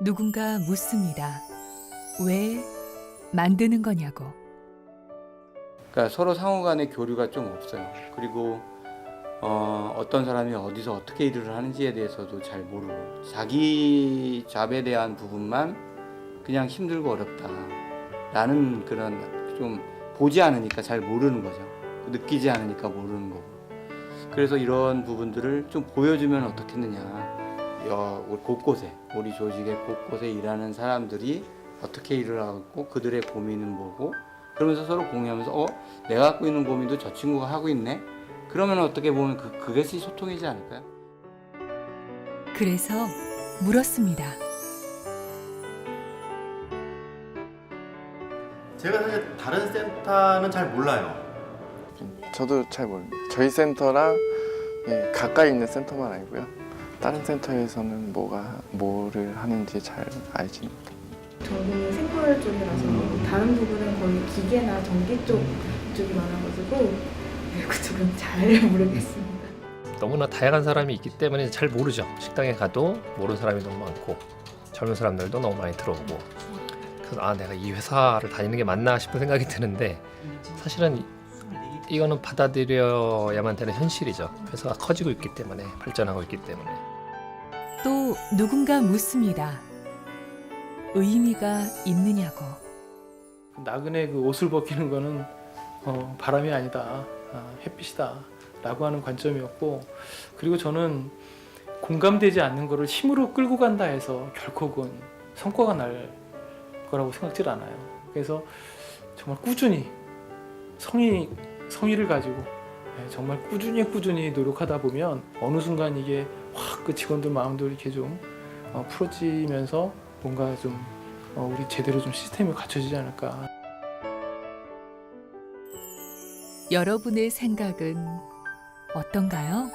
누군가 묻습니다. 왜 만드는 거냐고. 그러니까 서로 상호 간의 교류가 좀 없어요. 그리고 어떤 사람이 어디서 어떻게 일을 하는지에 대해서도 잘 모르고 자기 잡에 대한 부분만 그냥 힘들고 어렵다라는 그런 좀 보지 않으니까 잘 모르는 거죠. 느끼지 않으니까 모르는 거고. 그래서 이런 부분들을 좀 보여주면 어떻겠느냐. 곳곳에 우리 조직의 곳곳에 일하는 사람들이 어떻게 일을 하고 그들의 고민은 뭐고 그러면서 서로 공유하면서 내가 갖고 있는 고민도 저 친구가 하고 있네. 그러면 어떻게 보면 그것이 소통이지 않을까요? 그래서 물었습니다. 제가 사실 다른 센터는 잘 몰라요. 저도 잘 모릅니다. 저희 센터랑 가까이 있는 센터만 알고요. 다른 센터에서는 뭐를 하는지 잘 알지 못합니다. 저는 생물 쪽이라서 다른 부분은 거의 기계나 전기 쪽이 많아가지고 그쪽은 잘 모르겠습니다. 너무나 다양한 사람이 있기 때문에 잘 모르죠. 식당에 가도 모르는 사람이 너무 많고 젊은 사람들도 너무 많이 들어오고 그래서 내가 이 회사를 다니는 게 맞나 싶은 생각이 드는데 사실은 이거는 받아들여야만 되는 현실이죠. 회사가 커지고 있기 때문에 발전하고 있기 때문에. 또 누군가 묻습니다. 의미가 있느냐고. 나그네 그 옷을 벗기는 거는 바람이 아니다, 햇빛이다 라고 하는 관점이었고, 그리고 저는 공감되지 않는 거를 힘으로 끌고 간다 해서 결코 그건 성과가 날 거라고 생각질 않아요. 그래서 정말 꾸준히 성의를 가지고 정말 꾸준히 노력하다 보면 어느 순간 이게 확 그 직원들 마음도 이렇게 좀 풀어지면서 뭔가 좀 우리 제대로 좀 시스템이 갖춰지지 않을까. 여러분의 생각은 어떤가요?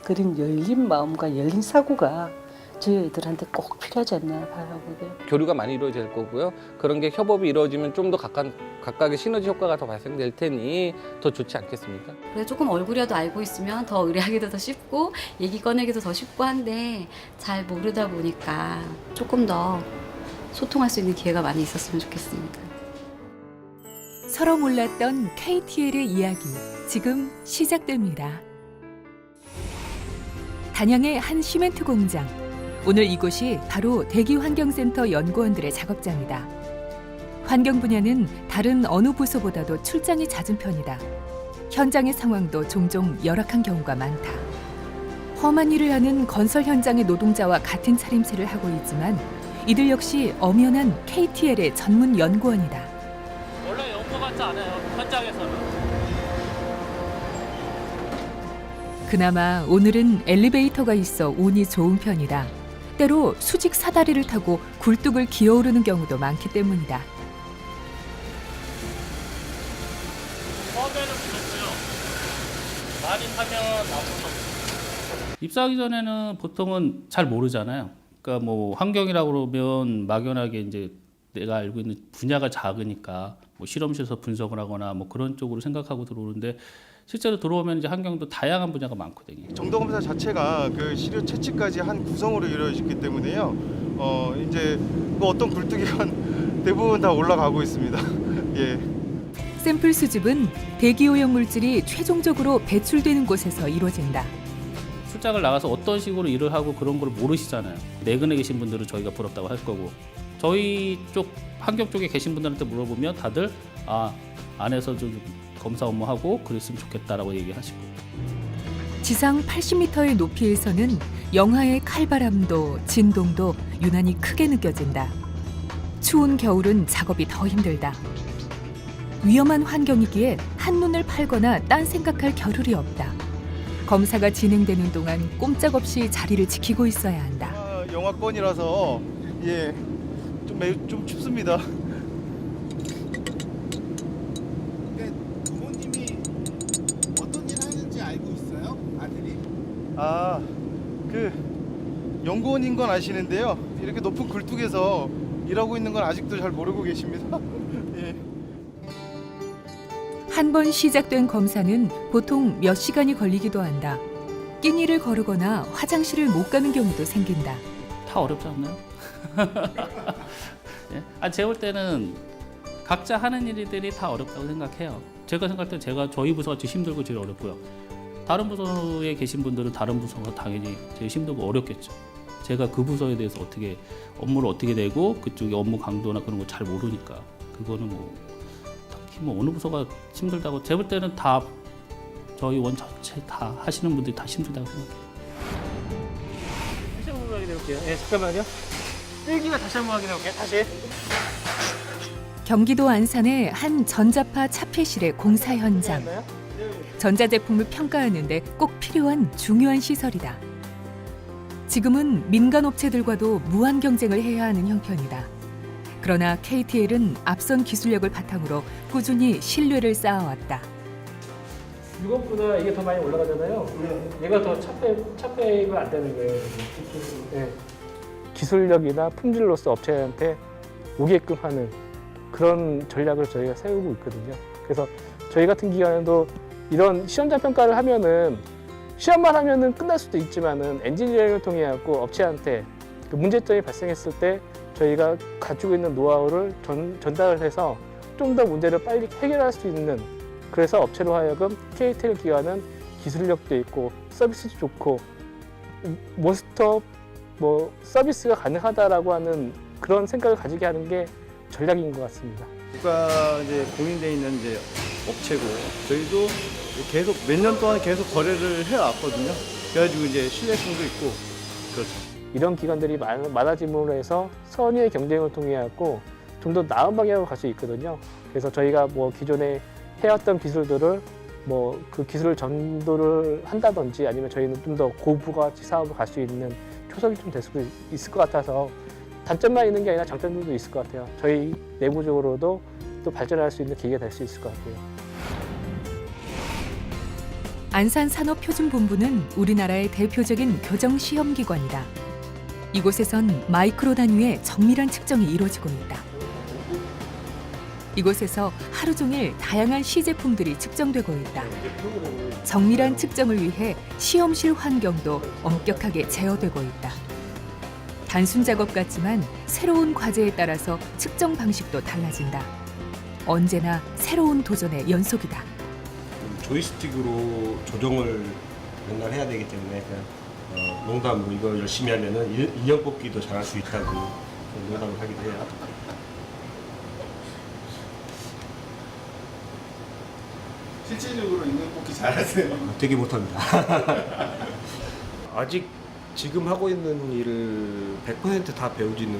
그런 열린 마음과 열린 사고가 저희들한테 꼭 필요하지 않나 봐요. 그게. 교류가 많이 이루어질 거고요. 그런 게 협업이 이루어지면 좀 더 각각의 시너지 효과가 더 발생될 테니 더 좋지 않겠습니까? 그래서 조금 얼굴이라도 알고 있으면 더 의뢰하기도 더 쉽고 얘기 꺼내기도 더 쉽고 한데 잘 모르다 보니까 조금 더 소통할 수 있는 기회가 많이 있었으면 좋겠습니다. 서로 몰랐던 KTL의 이야기 지금 시작됩니다. 단양의 한 시멘트 공장. 오늘 이곳이 바로 대기환경센터 연구원들의 작업장이다. 환경 분야는 다른 어느 부서보다도 출장이 잦은 편이다. 현장의 상황도 종종 열악한 경우가 많다. 험한 일을 하는 건설 현장의 노동자와 같은 차림새를 하고 있지만 이들 역시 엄연한 KTL의 전문 연구원이다. 원래 연구 같지 않아요. 현장에서는. 그나마 오늘은 엘리베이터가 있어 운이 좋은 편이다. 때로 수직 사다리를 타고 굴뚝을 기어오르는 경우도 많기 때문이다. 처음에는 그랬어요. 많이 타면 나쁘죠. 입사하기 전에는 보통은 잘 모르잖아요. 그러니까 뭐 환경이라고 그러면 막연하게 이제 내가 알고 있는 분야가 작으니까 뭐 실험실에서 분석을 하거나 뭐 그런 쪽으로 생각하고 들어오는데 실제로 들어오면 이제 환경도 다양한 분야가 많거든요. 정도검사 자체가 그 시료 채취까지 한 구성으로 이루어지기 때문에요. 이제 그 어떤 굴뚝이건 대부분 다 올라가고 있습니다. 예. 샘플 수집은 대기오염 물질이 최종적으로 배출되는 곳에서 이루어진다. 출장을 나가서 어떤 식으로 일을 하고 그런 걸 모르시잖아요. 내근에 계신 분들은 저희가 부럽다고 할 거고 저희 쪽 환경 쪽에 계신 분들한테 물어보면 다들 안에서 좀 검사 업무하고 그랬으면 좋겠다라고 얘기하시고. 지상 80m의 높이에서는 영하의 칼바람도 진동도 유난히 크게 느껴진다. 추운 겨울은 작업이 더 힘들다. 위험한 환경이기에 한눈을 팔거나 딴 생각할 겨를이 없다. 검사가 진행되는 동안 꼼짝없이 자리를 지키고 있어야 한다. 영하권이라서 좀 춥습니다. 부모님이 어떤 일 하는지 알고 있어요? 아들이? 그 연구원인 건 아시는데요. 이렇게 높은 굴뚝에서 일하고 있는 건 아직도 잘 모르고 계십니다. 예. 한 번 시작된 검사는 보통 몇 시간이 걸리기도 한다. 끼니를 거르거나 화장실을 못 가는 경우도 생긴다. 다 어렵지 않나요? 예? 제가 볼 때는 각자 하는 일들이 다 어렵다고 생각해요. 제가 생각할 때 저희 부서가 제일 힘들고 제일 어렵고요. 다른 부서에 계신 분들은 다른 부서가 당연히 제일 힘들고 어렵겠죠. 제가 그 부서에 대해서 업무를 어떻게 내고 그쪽의 업무 강도나 그런 거 잘 모르니까 그거는 딱히 어느 부서가 힘들다고 제가 볼 때는 다 저희 원 전체 다 하시는 분들이 다 힘들다고 생각해요. 다시 한번 확인해 볼게요. 잠깐만요. 1기가 다시 한번 확인해 볼게요. 다시. 경기도 안산의 한 전자파 차폐실의 공사 현장. 전자제품을 평가하는데 꼭 필요한 중요한 시설이다. 지금은 민간 업체들과도 무한 경쟁을 해야 하는 형편이다. 그러나 KTL은 앞선 기술력을 바탕으로 꾸준히 신뢰를 쌓아왔다. 이것보다 이게 더 많이 올라가잖아요. 얘가 더 차폐가 안 되는 거예요. 네. 기술력이나 품질로서 업체한테 오게끔 하는 그런 전략을 저희가 세우고 있거든요. 그래서 저희 같은 기관에도 이런 시험자 평가를 하면은 시험만 하면은 끝날 수도 있지만은 엔지니어링을 통해 갖고 업체한테 그 문제점이 발생했을 때 저희가 가지고 있는 노하우를 전달을 해서 좀 더 문제를 빨리 해결할 수 있는, 그래서 업체로 하여금 KTL 기관은 기술력도 있고 서비스도 좋고 원스톱 서비스가 가능하다라고 하는 그런 생각을 가지게 하는 게 전략인 것 같습니다. 국가 이제 공인돼 있는 이제 업체고 저희도 계속 몇 년 동안 계속 거래를 해왔거든요. 그래가지고 이제 신뢰성도 있고 그렇죠. 이런 기관들이 많아짐으로 해서 선의의 경쟁을 통해 갖고 좀 더 나은 방향으로 갈 수 있거든요. 그래서 저희가 기존에 해왔던 기술들을 그 기술을 전도를 한다든지 아니면 저희는 좀 더 고부가치 사업을 갈 수 있는 초석이 좀 될 수 있을 것 같아서 단점만 있는 게 아니라 장점들도 있을 것 같아요. 저희 내부적으로도 또 발전할 수 있는 계기가 될 수 있을 것 같아요. 안산산업표준본부는 우리나라의 대표적인 교정시험기관이다. 이곳에선 마이크로 단위의 정밀한 측정이 이루어지고 있다. 이곳에서 하루 종일 다양한 시제품들이 측정되고 있다. 정밀한 측정을 위해 시험실 환경도 엄격하게 제어되고 있다. 단순 작업 같지만 새로운 과제에 따라서 측정 방식도 달라진다. 언제나 새로운 도전의 연속이다. 조이스틱으로 조정을 맨날 해야 되기 때문에 그냥 농담으로 이거 열심히 하면은 인형 뽑기도 잘할 수 있다고 농담을 하기도 해요. 실질적으로 인형 뽑기 잘하세요? 되게 못합니다. 아직 지금 하고 있는 일을 100% 다 배우지는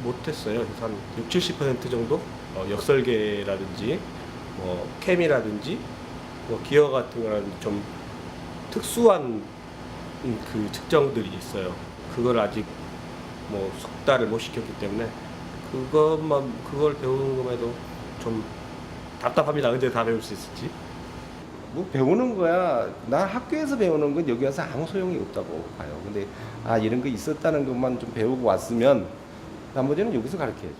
못했어요. 그래서 한 60-70% 정도 역설계라든지 캠이라든지 기어 같은 거라든지 좀 특수한 그 측정들이 있어요. 그걸 아직 숙달을 못 시켰기 때문에 그걸 배우는 것만해도 좀 답답합니다. 언제 다 배울 수 있을지. 배우는 거야. 난 학교에서 배우는 건 여기 와서 아무 소용이 없다고 봐요. 근데 이런 거 있었다는 것만 좀 배우고 왔으면 나머지는 여기서 가르쳐야죠.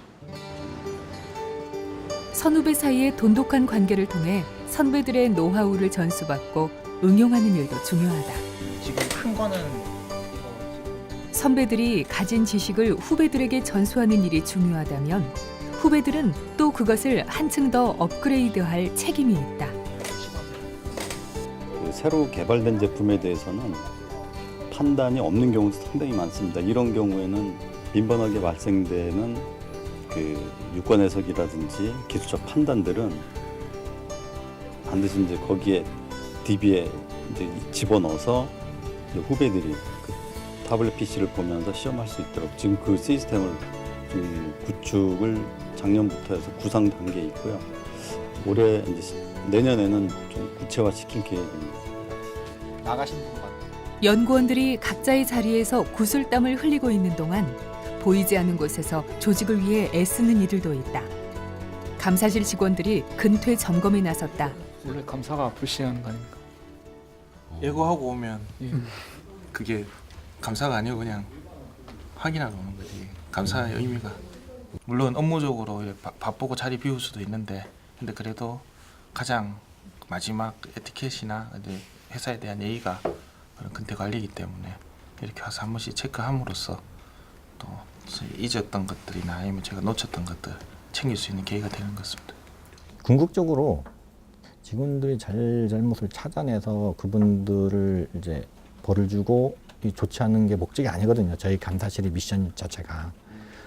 선후배 사이의 돈독한 관계를 통해 선배들의 노하우를 전수받고 응용하는 일도 중요하다. 지금 큰 거는 선배들이 가진 지식을 후배들에게 전수하는 일이 중요하다면 후배들은 또 그것을 한층 더 업그레이드할 책임이 있다. 새로 개발된 제품에 대해서는 판단이 없는 경우도 상당히 많습니다. 이런 경우에는 빈번하게 발생되는 그 유권 해석이라든지 기술적 판단들은 반드시 이제 거기에 DB에 이제 집어넣어서 이제 후배들이 그 타블렛 PC를 보면서 시험할 수 있도록 지금 그 시스템을 좀 구축을 작년부터 해서 구상 단계에 있고요. 올해 이제 내년에는 좀 구체화시킬 계획입니다. 나가시는 분 같아요. 연구원들이 각자의 자리에서 구슬땀을 흘리고 있는 동안 보이지 않는 곳에서 조직을 위해 애쓰는 이들도 있다. 감사실 직원들이 근퇴 점검에 나섰다. 원래 감사가 불시하는 거 아닙니까? 예고하고 오면 그게 감사가 아니고 그냥 확인하러 오는 거지. 감사의 의미가. 물론 업무적으로 바쁘고 자리 비울 수도 있는데 근데 그래도 가장 마지막 에티켓이나 회사에 대한 예의가 그런 근태 관리이기 때문에 이렇게 와서 한 번씩 체크함으로써 또 잊었던 것들이나 아니면 제가 놓쳤던 것들 챙길 수 있는 계기가 되는 것 같습니다. 궁극적으로 직원들이 잘못을 찾아내서 그분들을 이제 벌을 주고 조치하는 게 목적이 아니거든요. 저희 감사실의 미션 자체가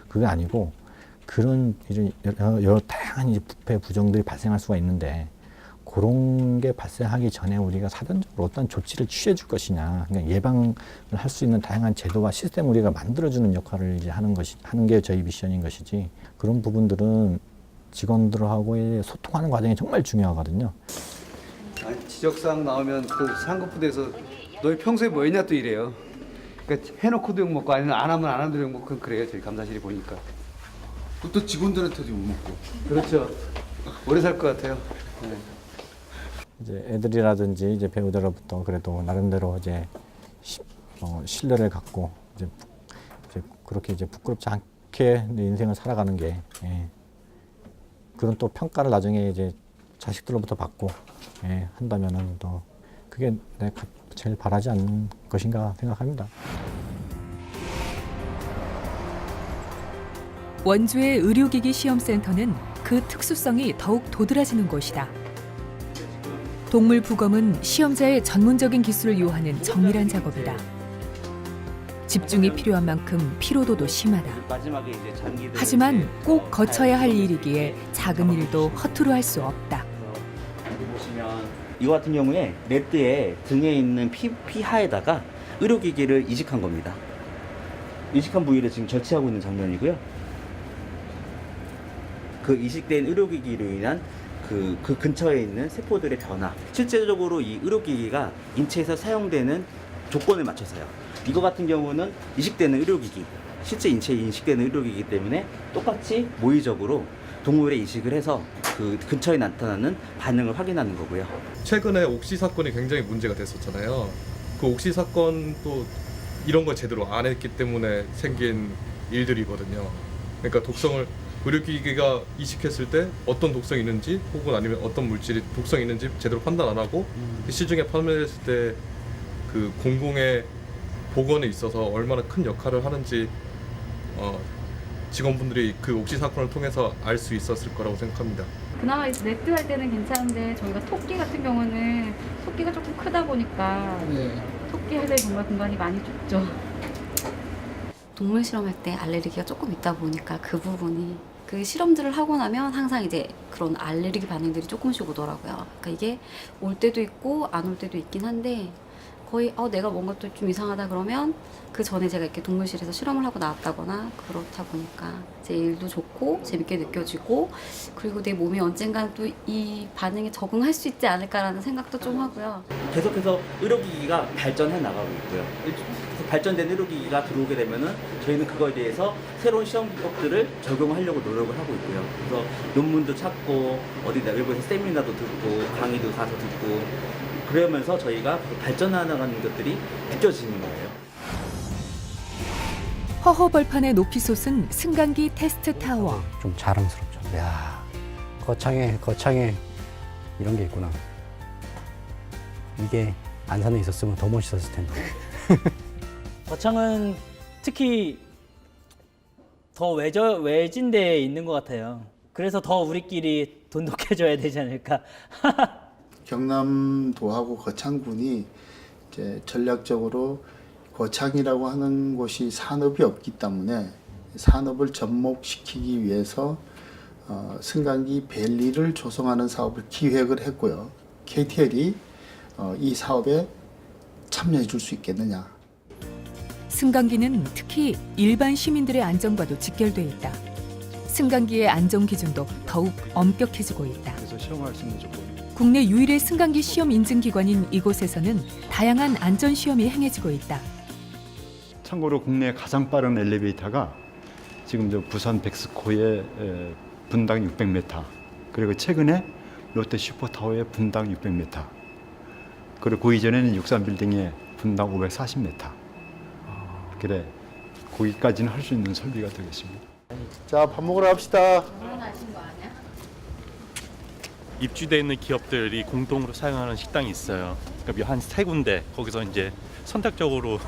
그게 아니고 그런 이런 여러 다양한 이제 부패 부정들이 발생할 수가 있는데 그런 게 발생하기 전에 우리가 사전적으로 어떤 조치를 취해 줄 것이냐, 그러니까 예방을 할 수 있는 다양한 제도와 시스템을 우리가 만들어주는 역할을 이제 하는 게 저희 미션인 것이지, 그런 부분들은 직원들하고의 소통하는 과정이 정말 중요하거든요. 지적사항 나오면 또 상급부대에서 너희 평소에 뭐 했냐 또 이래요. 그러니까 해놓고도 욕먹고 아니면 안 하면 안 하는 욕먹고 그래요. 저희 감사실이 보니까. 또 직원들한테도 욕먹고. 그렇죠. 오래 살 것 같아요. 네. 이제 애들이라든지 이제 배우들로부터 그래도 나름대로 이제 신뢰를 갖고 이제 그렇게 이제 부끄럽지 않게 내 인생을 살아가는 게 그런 또 평가를 나중에 이제 자식들로부터 받고 한다면은 또 그게 내가 제일 바라지 않는 것인가 생각합니다. 원주의 의료기기 시험센터는 그 특수성이 더욱 도드라지는 곳이다. 동물 부검은 시험자의 전문적인 기술을 요하는 정밀한 작업이다. 집중이 필요한 만큼 피로도도 심하다. 하지만 꼭 거쳐야 할 일이기에 작은 일도 허투루 할 수 없다. 보시면 이거 같은 경우에 레드에 등에 있는 피하에다가 의료기기를 이식한 겁니다. 이식한 부위를 지금 절취하고 있는 장면이고요. 그 이식된 의료기기로 인한 그 근처에 있는 세포들의 변화. 실제적으로 이 의료기기가 인체에서 사용되는 조건을 맞춰서요. 이거 같은 경우는 이식되는 의료기기, 실제 인체에 인식되는 의료기기 때문에 똑같이 모의적으로 동물에 이식을 해서 그 근처에 나타나는 반응을 확인하는 거고요. 최근에 옥시 사건이 굉장히 문제가 됐었잖아요. 그 옥시 사건도 이런 걸 제대로 안 했기 때문에 생긴 일들이거든요. 그러니까 독성을 의료기기가 이식했을 때 어떤 독성이 있는지 혹은 아니면 어떤 물질이 독성이 있는지 제대로 판단 안 하고 시중에 판매했을 때 그 공공의 보건에 있어서 얼마나 큰 역할을 하는지 직원분들이 그 옥시 사건을 통해서 알 수 있었을 거라고 생각합니다. 그나마 네트 할 때는 괜찮은데 저희가 토끼 같은 경우는 토끼가 조금 크다 보니까 토끼 할 때 정말 공간이 많이 좁죠. 동물 실험할 때 알레르기가 조금 있다 보니까 그 부분이 그 실험들을 하고 나면 항상 이제 그런 알레르기 반응들이 조금씩 오더라고요. 그러니까 이게 올 때도 있고 안 올 때도 있긴 한데 거의 내가 뭔가 또 좀 이상하다 그러면 그 전에 제가 이렇게 동물실에서 실험을 하고 나왔다거나 그렇다 보니까 제 일도 좋고 재밌게 느껴지고 그리고 내 몸이 언젠간 또 이 반응에 적응할 수 있지 않을까라는 생각도 좀 하고요. 계속해서 의료기기가 발전해 나가고 있고요. 발전된 의료기기가 들어오게 되면은 저희는 그거에 대해서 새로운 시험 기법들을 적용하려고 노력을 하고 있고요. 그래서 논문도 찾고 어디 외부에서 세미나도 듣고 강의도 가서 듣고 그러면서 저희가 발전해 나가는 것들이 느껴지는 거예요. 허허벌판에 높이 솟은 승강기 테스트 타워. 좀 자랑스럽죠. 야, 거창에 이런 게 있구나. 이게 안산에 있었으면 더 멋있었을 텐데. 거창은 특히 더 외진 데에 있는 것 같아요. 그래서 더 우리끼리 돈독해져야 되지 않을까. 경남도하고 거창군이 이제 전략적으로 거창이라고 하는 곳이 산업이 없기 때문에 산업을 접목시키기 위해서 승강기 밸리를 조성하는 사업을 기획을 했고요. KTL이 이 사업에 참여해 줄 수 있겠느냐. 승강기는 특히 일반 시민들의 안전과도 직결돼 있다. 승강기의 안전 기준도 더욱 엄격해지고 있다. 그래서 시험할 수 있는 조건. 국내 유일의 승강기 시험 인증 기관인 이곳에서는 다양한 안전 시험이 행해지고 있다. 참고로 국내 가장 빠른 엘리베이터가 지금 저 부산 백스코의 분당 600m, 그리고 최근에 롯데 슈퍼타워의 분당 600m, 그리고 그 이전에는 63빌딩의 분당 540m. 그래, 거기까지는 할 수 있는 설비가 되겠습니다. 자, 밥 먹으러 갑시다. 입주되어 있는 기업들이 공동으로 사용하는 식당이 있어요. 그러니까 한 3군데 거기서 이제 선택적으로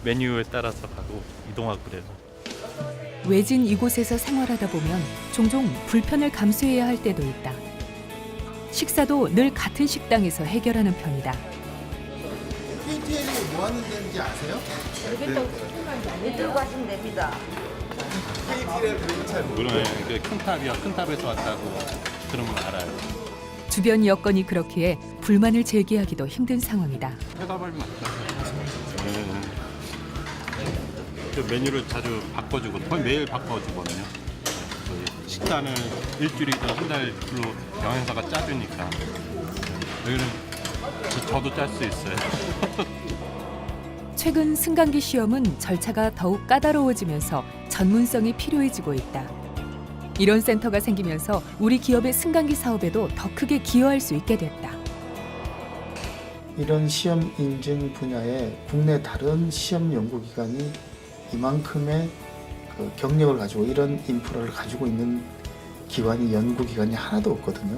메뉴에 따라서 가고 이동하고 그래요. 외진 이곳에서 생활하다 보면 종종 불편을 감수해야 할 때도 있다. 식사도 늘 같은 식당에서 해결하는 편이다. KTL이 뭐 하는 데인지 아세요? 네. 들고 가시면 됩니다. KTL 그리고 잘 모르고. 큰 탑이야. 큰 탑에서 왔다고 그런 걸 알아요. 주변 여건이 그렇기에 불만을 제기하기도 힘든 상황이다. 해답을 맞죠. 그 메뉴를 자주 바꿔주고 거의 매일 바꿔주거든요. 저희 식단을 일주일이든 한 달로 영양사가 짜주니까 여기는 저도 짤 수 있어요. 최근 승강기 시험은 절차가 더욱 까다로워지면서 전문성이 필요해지고 있다. 이런 센터가 생기면서 우리 기업의 승강기 사업에도 더 크게 기여할 수 있게 됐다. 이런 시험 인증 분야에 국내 다른 시험 연구기관이 이만큼의 그 경력을 가지고 이런 인프라를 가지고 있는 기관이 연구기관이 하나도 없거든요.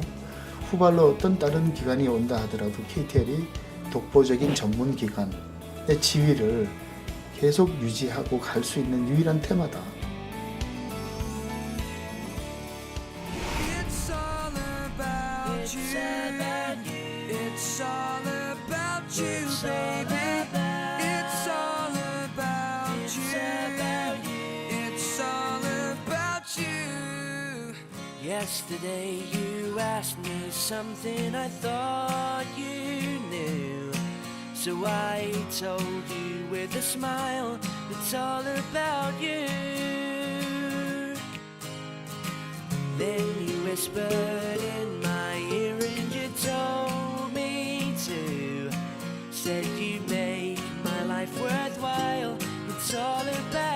후발로 어떤 다른 기관이 온다 하더라도 KTL이 독보적인 전문기관의 지위를 계속 유지하고 갈 수 있는 유일한 테마다. Yesterday you asked me something I thought you knew. So I told you with a smile, it's all about you. Then you whispered in my ear and you told me to. Said you make my life worthwhile, it's all about